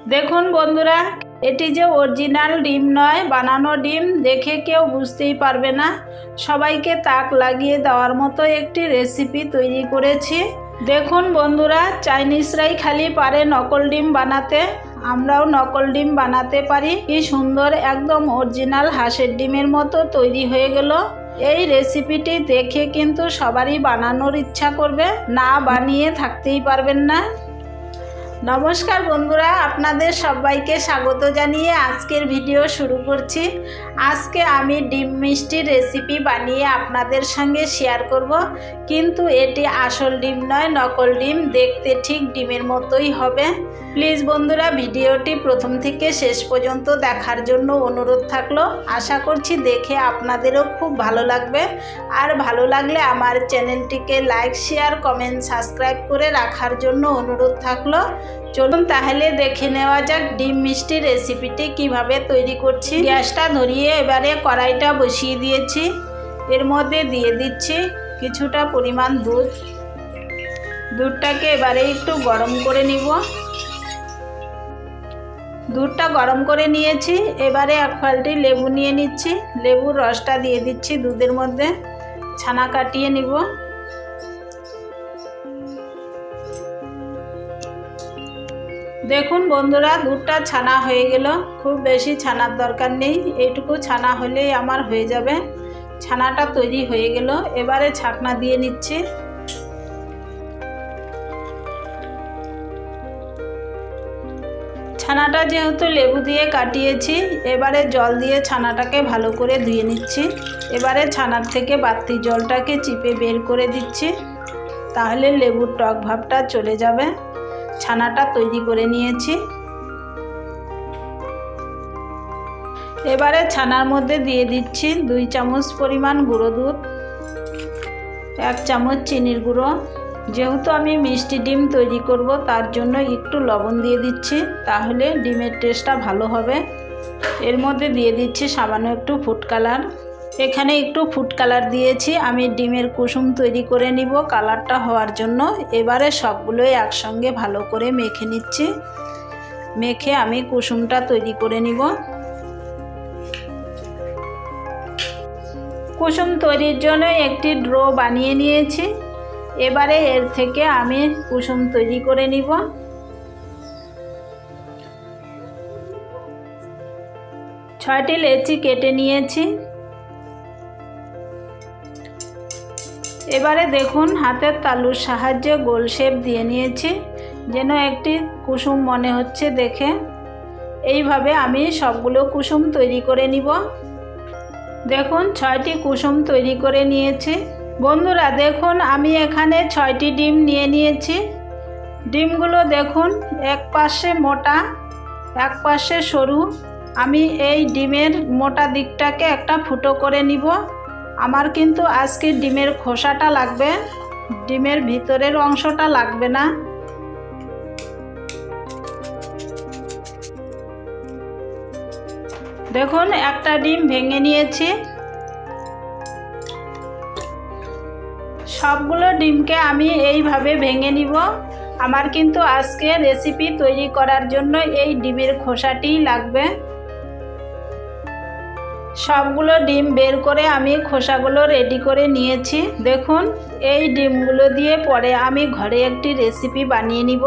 দেখুন বন্ধুরা, এটি যে অরিজিনাল ডিম নয়, বানানো ডিম দেখে কেউ বুঝতেই পারবে না। সবাইকে তাক লাগিয়ে দেওয়ার মতো একটি রেসিপি তৈরি করেছি। দেখুন বন্ধুরা, চাইনিজরাই খালি পারে নকল ডিম বানাতে, আমরাও নকল ডিম বানাতে পারি। কি সুন্দর, একদম অরিজিনাল হাঁসের ডিমের মতো তৈরি হয়ে গেল। এই রেসিপিটি দেখে কিন্তু সবারই বানানোর ইচ্ছা করবে, না বানিয়ে থাকতেই পারবেন না। নমস্কার বন্ধুরা, আপনাদের সবাইকে স্বাগত জানিয়ে আজকের ভিডিও শুরু করছি। আজকে আমি ডিম মিষ্টির রেসিপি বানিয়ে আপনাদের সঙ্গে শেয়ার করব, কিন্তু এটি আসল ডিম নয়, নকল ডিম। দেখতে ঠিক ডিমের মতোই হবে। প্লিজ বন্ধুরা, ভিডিওটি প্রথম থেকে শেষ পর্যন্ত দেখার জন্য অনুরোধ থাকলো। আশা করছি দেখে আপনাদেরও খুব ভালো লাগবে। আর ভালো লাগলে আমার চ্যানেলটিকে লাইক, শেয়ার, কমেন্ট, সাবস্ক্রাইব করে রাখার জন্য অনুরোধ থাকলো। চলুন তাহলে দেখে নেওয়া যাক ডিম মিষ্টি রেসিপিটি কিভাবে তৈরি করছি। গ্যাসটা ধরিয়ে এবারে কড়াইটা বসিয়ে দিয়েছি। এর মধ্যে দিয়ে দিচ্ছি কিছুটা পরিমাণ দুধ। দুধটাকে এবারে একটু গরম করে নিব। দুধটা গরম করে নিয়েছি। এবারে এক ফালটি লেবু নিয়ে নিচ্ছি। লেবুর রসটা দিয়ে দিচ্ছি দুধের মধ্যে। ছানা কাটিয়ে নিব। দেখুন বন্ধুরা, দুধটা ছানা হয়ে গেল। খুব বেশি ছানার দরকার নেই, এইটুকু ছানা হলেই আমার হয়ে যাবে। ছানাটা তৈরি হয়ে গেল। এবারে ছাকনা দিয়ে নিচ্ছি। ছানাটা যেহেতু লেবু দিয়ে কাটিয়েছি, এবারে জল দিয়ে ছানাটাকে ভালো করে ধুয়ে নিচ্ছি। এবারে ছানার থেকে বাড়তি জলটাকে চিপে বের করে দিচ্ছি, তাহলে লেবুর টক ভাবটা চলে যাবে। ছানাটা তৈরি করে নিয়েছি। এবারে ছানার মধ্যে দিয়ে দিচ্ছি 2 চামচ পরিমাণ গুঁড়ো দুধ, 1 চামচ চিনির গুঁড়ো। যেহেতু আমি মিষ্টি ডিম তৈরি করব, তার জন্য একটু লবণ দিয়ে দিচ্ছি, তাহলে ডিমের টেস্টটা ভালো হবে। এর মধ্যে দিয়ে দিচ্ছি সামান্য একটু ফুড কালার। এখানে একটু ফুড কালার দিয়েছি, আমি ডিমের কুসুম তৈরি করে নিব কালারটা হওয়ার জন্য। এবারে সবগুলোই একসঙ্গে ভালো করে মেখে নিচ্ছি। মেখে আমি কুসুমটা তৈরি করে নিব। কুসুম তৈরির জন্য একটি ড্রো বানিয়ে নিয়েছি। এবারে এর থেকে আমি কুসুম তৈরি করে নিব। ছয়টি লেচি কেটে নিয়েছি। এবারে দেখুন, হাতের তালুর সাহায্যে গোল শেপ দিয়ে নিয়েছি, যেন একটি কুসুম মনে হচ্ছে দেখে। এইভাবে আমি সবগুলো কুসুম তৈরি করে নিব। দেখুন, 6টি কুসুম তৈরি করে নিয়েছি। বন্ধুরা দেখুন, আমি এখানে 6টি ডিম নিয়ে নিয়েছি। ডিমগুলো দেখুন, এক পাশে মোটা, এক পাশে সরু। আমি এই ডিমের মোটা দিকটাকে একটা ফুটো করে নিব। আমার কিন্তু আজকে ডিমের খোসাটা লাগবে, ডিমের ভিতরের অংশটা লাগবে না। দেখুন, একটা ডিম ভেঙে নিয়েছি। সবগুলো ডিমকে আমি এইভাবে ভেঙে নিব। আমার কিন্তু আজকে রেসিপি তৈরি করার জন্য এই ডিমের খোসাটিই লাগবে। সবগুলো ডিম বের করে আমি খোসাগুলো রেডি করে নিয়েছি। দেখুন, এই ডিমগুলো দিয়ে পরে আমি ঘরে একটি রেসিপি বানিয়ে নিব।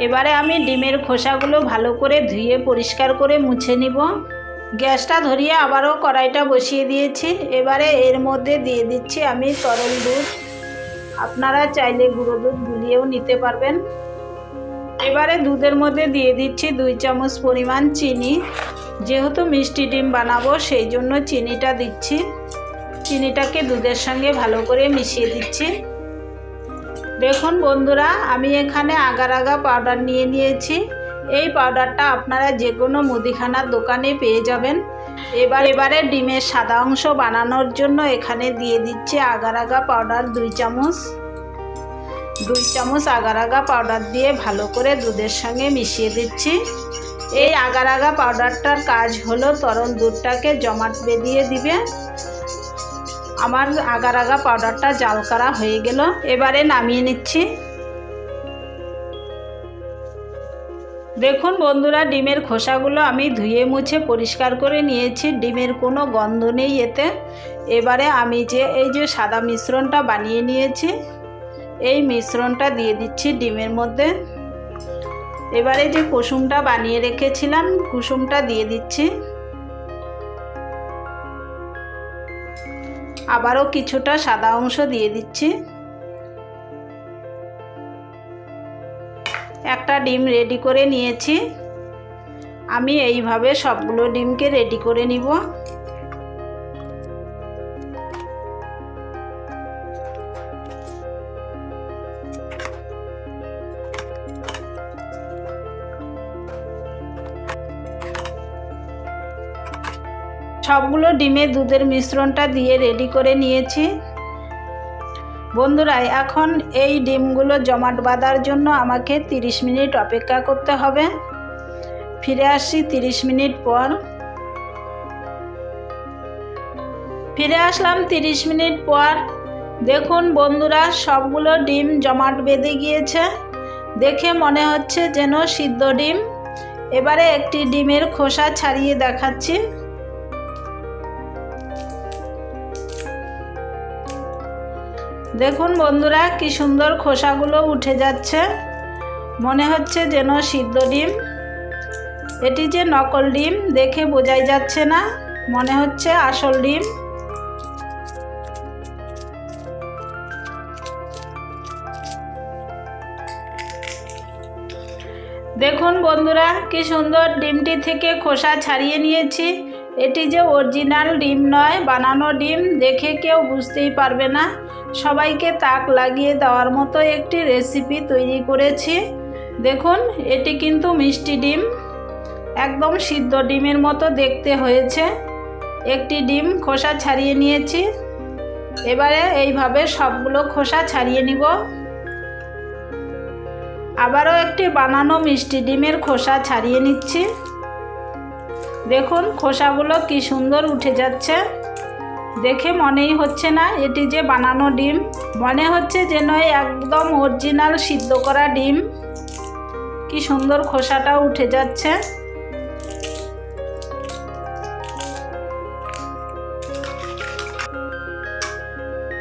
এবারে আমি ডিমের খোসাগুলো ভালো করে ধুয়ে পরিষ্কার করে মুছে নিব। গ্যাসটা ধরিয়ে আবারও কড়াইটা বসিয়ে দিয়েছি। এবারে এর মধ্যে দিয়ে দিচ্ছি আমি তরল দুধ। আপনারা চাইলে গুঁড়ো দুধ গুলিয়েও নিতে পারবেন। এবারে দুধের মধ্যে দিয়ে দিচ্ছি 2 চামচ পরিমাণ চিনি। যেহেতু মিষ্টি ডিম বানাবো, সেই জন্য চিনিটা দিচ্ছি। চিনিটাকে দুধের সঙ্গে ভালো করে মিশিয়ে দিচ্ছি। দেখুন বন্ধুরা, আমি এখানে আগার আগা পাউডার নিয়ে নিয়েছি। এই পাউডারটা আপনারা যে কোনো মুদিখানার দোকানে পেয়ে যাবেন। এবারে ডিমের সাদা অংশ বানানোর জন্য এখানে দিয়ে দিচ্ছি আগার আগা পাউডার 2 চামচ। 2 চামচ আগার আগা পাউডার দিয়ে ভালো করে দুধের সঙ্গে মিশিয়ে দিচ্ছি। এই আগার আগা পাউডারটার কাজ হলো তরল দুধটাকে জমাট বেঁধিয়ে দিবে। আমার আগার আগা পাউডারটা জাল করা হয়ে গেল। এবারে নামিয়ে নিচ্ছি। দেখুন বন্ধুরা, ডিমের খোসাগুলো আমি ধুয়ে মুছে পরিষ্কার করে নিয়েছি। ডিমের কোনো গন্ধ নেই এতে। এবারে আমি এই যে সাদা মিশ্রণটা বানিয়ে নিয়েছি, এই মিশ্রণটা দিয়ে দিচ্ছি ডিমের মধ্যে। এবারে যে কুসুমটা বানিয়ে রেখেছিলাম, কুসুমটা দিয়ে দিচ্ছি। আবারও কিছুটা সাদা অংশ দিয়ে দিচ্ছি। একটা ডিম রেডি করে নিয়েছি। আমি এইভাবে সবগুলো ডিমকে রেডি করে নিব। সবগুলো ডিমে দুধের মিশ্রণটা দিয়ে রেডি করে নিয়েছি। বন্ধুরা, এখন এই ডিমগুলো জমাট বাঁধার জন্য আমাকে 30 মিনিট অপেক্ষা করতে হবে। ফিরে আসছি 30 মিনিট পর। ফিরে আসলাম 30 মিনিট পর। দেখুন বন্ধুরা, সবগুলো ডিম জমাট বেঁধে গিয়েছে। দেখে মনে হচ্ছে যেন সিদ্ধ ডিম। এবারে একটি ডিমের খোসা ছাড়িয়ে দেখাচ্ছি। দেখুন বন্ধুরা, কি সুন্দর খোসাগুলো উঠে যাচ্ছে। মনে হচ্ছে যেন সিদ্ধ ডিম। এটি যে নকল ডিম দেখে বোঝাই যাচ্ছে না, মনে হচ্ছে আসল ডিম। দেখুন বন্ধুরা, কি সুন্দর ডিমটি থেকে খোসা ছাড়িয়ে নিয়েছি। এটি যে অরিজিনাল ডিম নয়, বানানো ডিম। দেখে কেউ বুঝতেই পারবে না। সবাইকে তাক লাগিয়ে দেওয়ার মতো একটি রেসিপি তৈরি করেছি। দেখুন, এটি কিন্তু মিষ্টি ডিম, একদম সিদ্ধ ডিমের মতো দেখতে হয়েছে। একটি ডিম খোসা ছাড়িয়ে নিয়েছি। এবারে এইভাবে সবগুলো খোসা ছাড়িয়ে নিব। আবারও একটি বানানো মিষ্টি ডিমের খোসা ছাড়িয়ে নিচ্ছি। দেখুন খোসাগুলো কি সুন্দর উঠে যাচ্ছে। দেখে মনেই হচ্ছে না এটি যে বানানো ডিম। মনে হচ্ছে যেন একদম অরিজিনাল সিদ্ধ করা ডিম। কি সুন্দর খোসাটা উঠে যাচ্ছে।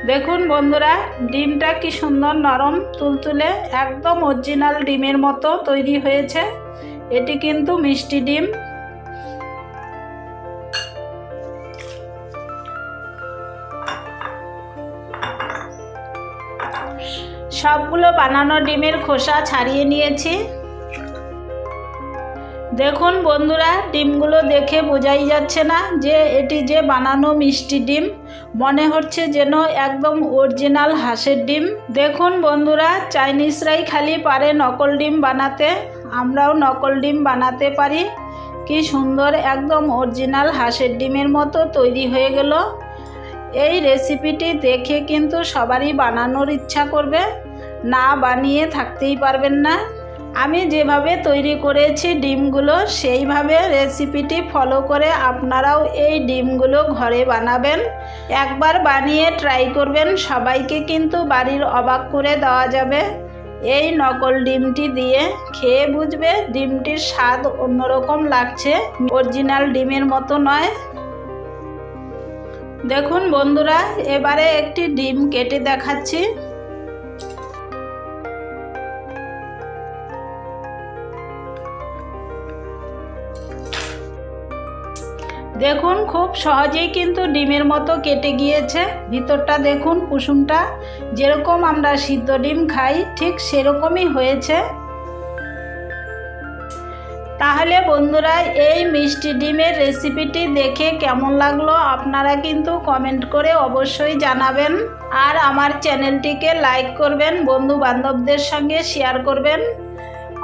দেখুন বন্ধুরা, ডিমটা কি সুন্দর নরম তুলতুলে, একদম অরিজিনাল ডিমের মতো তৈরি হয়েছে। এটি কিন্তু মিষ্টি ডিম। সবগুলো বানানো ডিমের খোসা ছাড়িয়ে নিয়েছি। দেখুন বন্ধুরা, ডিমগুলো দেখে বোঝাই যাচ্ছে না যে এটি যে বানানো মিষ্টি ডিম। মনে হচ্ছে যেন একদম অরিজিনাল হাঁসের ডিম। দেখুন বন্ধুরা, চাইনিজরাই খালি পারে নকল ডিম বানাতে, আমরাও নকল ডিম বানাতে পারি। কি সুন্দর একদম অরিজিনাল হাঁসের ডিমের মতো তৈরি হয়ে গেল। এই রেসিপিটি দেখে কিন্তু সবারই বানানোর ইচ্ছা করবে, না বানিয়ে থাকতেই পারবেন না। আমি যেভাবে তৈরি করেছি ডিমগুলো, সেইভাবে রেসিপিটি ফলো করে আপনারাও এই ডিমগুলো ঘরে বানাবেন। একবার বানিয়ে ট্রাই করবেন, সবাইকে কিন্তু বাড়ির অবাক করে দেওয়া যাবে। এই নকল ডিমটি দিয়ে খেয়ে বুঝবে ডিমটির স্বাদ অন্যরকম লাগছে, অরিজিনাল ডিমের মতো নয়। দেখুন বন্ধুরা, এবারে একটি ডিম কেটে দেখাচ্ছি। দেখুন খুব সহজেই কিন্তু ডিমের মতো কেটে গিয়েছে। ভিতরটা দেখুন, কুসুমটা যেরকম আমরা সিদ্ধ ডিম খাই ঠিক সেরকমই হয়েছে। তাহলে বন্ধুরা, এই মিষ্টি ডিমের রেসিপিটি দেখে কেমন লাগলো আপনারা কিন্তু কমেন্ট করে অবশ্যই জানাবেন। আর আমার চ্যানেলটিকে লাইক করবেন, বন্ধু বান্ধবদের সঙ্গে শেয়ার করবেন।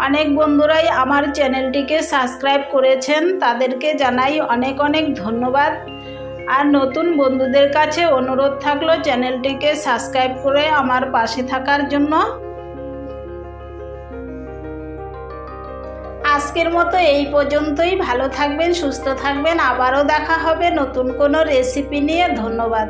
অনেক বন্ধুরাই আমার চ্যানেলটিকে সাবস্ক্রাইব করেছেন, তাদেরকে জানাই অনেক অনেক ধন্যবাদ। আর নতুন বন্ধুদের কাছে অনুরোধ থাকলো চ্যানেলটিকে সাবস্ক্রাইব করে আমার পাশে থাকার জন্য। আজকের মতো এই পর্যন্তই। ভালো থাকবেন, সুস্থ থাকবেন। আবারও দেখা হবে নতুন কোনো রেসিপি নিয়ে। ধন্যবাদ।